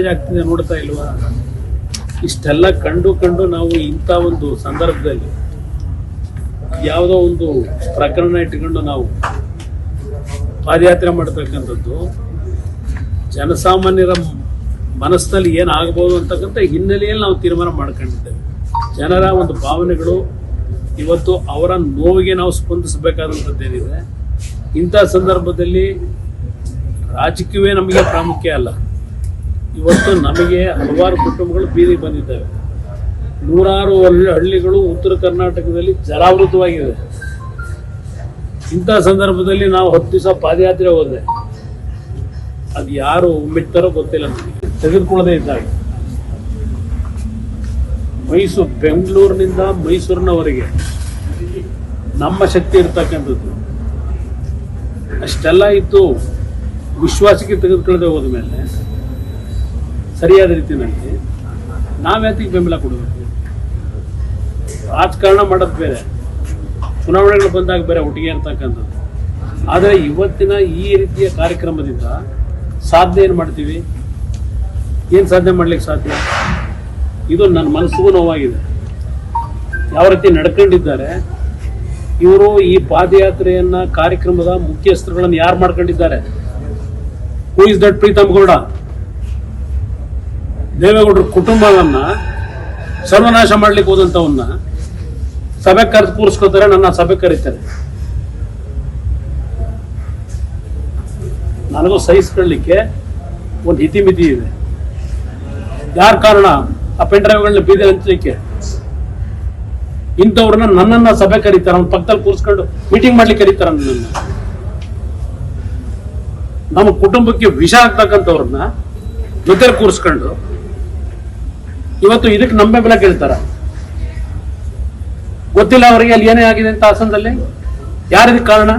ಆಗ್ತಿದೆ ನೋಡ್ತಾ ಇಲ್ವಾ? ಇಷ್ಟೆಲ್ಲ ಕಂಡು ನಾವು ಇಂಥ ಒಂದು ಸಂದರ್ಭದಲ್ಲಿ ಯಾವುದೋ ಒಂದು ಪ್ರಕರಣ ಇಟ್ಕೊಂಡು ನಾವು ಪಾದಯಾತ್ರೆ ಮಾಡ್ತಕ್ಕಂಥದ್ದು ಜನಸಾಮಾನ್ಯರ ಮನಸ್ಸಿನಲ್ಲಿ ಏನಾಗಬಹುದು ಅಂತಕ್ಕಂಥ ಹಿನ್ನೆಲೆಯಲ್ಲಿ ನಾವು ತೀರ್ಮಾನ ಮಾಡ್ಕೊಂಡಿದ್ದೇವೆ. ಜನರ ಒಂದು ಭಾವನೆಗಳು ಇವತ್ತು ಅವರ ನೋವಿಗೆ ನಾವು ಸ್ಪಂದಿಸಬೇಕಾದಂಥದ್ದೇನಿದೆ. ಇಂಥ ಸಂದರ್ಭದಲ್ಲಿ ರಾಜಕೀಯವೇ ನಮಗೆ ಪ್ರಾಮುಖ್ಯ ಅಲ್ಲ. ಇವತ್ತು ನಮಗೆ ಹಲವಾರು ಕುಟುಂಬಗಳು ಬೀದಿಗೆ ಬಂದಿದ್ದಾವೆ. ನೂರಾರು ಹಳ್ಳಿಗಳು ಉತ್ತರ ಕರ್ನಾಟಕದಲ್ಲಿ ಜಲಾವೃತವಾಗಿದೆ. ಇಂಥ ಸಂದರ್ಭದಲ್ಲಿ ನಾವು 10 ದಿವಸ ಪಾದಯಾತ್ರೆ ಹೋದ್ರೆ ಅದು ಯಾರು ಮೆಟ್ಟಾರೋ ಗೊತ್ತಿಲ್ಲ. ನಮಗೆ ತೆಗೆದುಕೊಳ್ಳದೆ ಇದ್ದಾಗ ಬೆಂಗಳೂರಿನಿಂದ ಮೈಸೂರಿನವರೆಗೆ ನಮ್ಮ ಶಕ್ತಿ ಇರ್ತಕ್ಕಂಥದ್ದು ಅಷ್ಟೆಲ್ಲ ಇತ್ತು. ವಿಶ್ವಾಸಕ್ಕೆ ತೆಗೆದುಕೊಳ್ಳದೆ ಹೋದ ಮೇಲೆ ಸರಿಯಾದ ರೀತಿಯಲ್ಲಿ ನಾವ್ಯಾತಿಗೆ ಬೆಂಬಲ ಕೊಡಬೇಕು? ರಾಜಕಾರಣ ಮಾಡೋದು ಬೇರೆ, ಚುನಾವಣೆಗಳು ಬಂದಾಗ ಬೇರೆ ಒಟ್ಟಿಗೆ ಇರ್ತಕ್ಕಂಥದ್ದು. ಆದರೆ ಇವತ್ತಿನ ಈ ರೀತಿಯ ಕಾರ್ಯಕ್ರಮದಿಂದ ಸಾಧನೆ ಏನು ಮಾಡ್ತೀವಿ? ಏನು ಸಾಧನೆ ಮಾಡ್ಲಿಕ್ಕೆ ಸಾಧ್ಯ? ಇದು ನನ್ನ ಮನಸ್ಸಿಗೂ ನೋವಾಗಿದೆ. ಯಾವ ರೀತಿ ನಡ್ಕೊಂಡಿದ್ದಾರೆ ಇವರು. ಈ ಪಾದಯಾತ್ರೆಯನ್ನ ಕಾರ್ಯಕ್ರಮದ ಮುಖ್ಯಸ್ಥರುಗಳನ್ನು ಯಾರು ಮಾಡ್ಕೊಂಡಿದ್ದಾರೆ? Who is that Preetham Gowda? ದೇವೇಗೌಡರ ಕುಟುಂಬವನ್ನ ಸರ್ವನಾಶ ಮಾಡ್ಲಿಕ್ಕೆ ಹೋದಂಥವನ್ನ ಸಭೆ ಕರೆದು ಕೂರಿಸ್ಕೋತಾರೆ, ನನ್ನ ಸಭೆ ಕರೀತಾರೆ. ನನಗೂ ಸಹಿಸ್ಕೊಳ್ಳಿಕ್ಕೆ ಒಂದು ಇತಿಮಿತಿ ಇದೆ. ಯಾರ ಕಾರಣ ಆ ಪೆನ್ ಡ್ರೈವ್ಗಳನ್ನ ಬೀದಿ ಹಂಚಲಿಕ್ಕೆ? ಇಂಥವ್ರನ್ನ ನನ್ನನ್ನ ಸಭೆ ಕರೀತಾರ, ಅವ್ನ ಪಕ್ಕದಲ್ಲಿ ಕೂರಿಸ್ಕೊಂಡು ಮೀಟಿಂಗ್ ಮಾಡ್ಲಿಕ್ಕೆ ಕರೀತಾರ. ನನ್ನನ್ನು ನಮ್ಮ ಕುಟುಂಬಕ್ಕೆ ವಿಷ ಆಗ್ತಕ್ಕಂಥವ್ರನ್ನ ಜೊತೆಲಿ ಕೂರಿಸ್ಕೊಂಡು ಇವತ್ತು ಇದಕ್ಕೆ ನಮ್ಮ ಬೆಲೆ ಕೇಳ್ತಾರ. ಗೊತ್ತಿಲ್ಲ ಅವರಿಗೆ ಅಲ್ಲಿ ಏನೇ ಆಗಿದೆ ಅಂತ ಹಾಸನದಲ್ಲಿ. ಯಾರಿದಕ್ಕೆ ಕಾರಣ?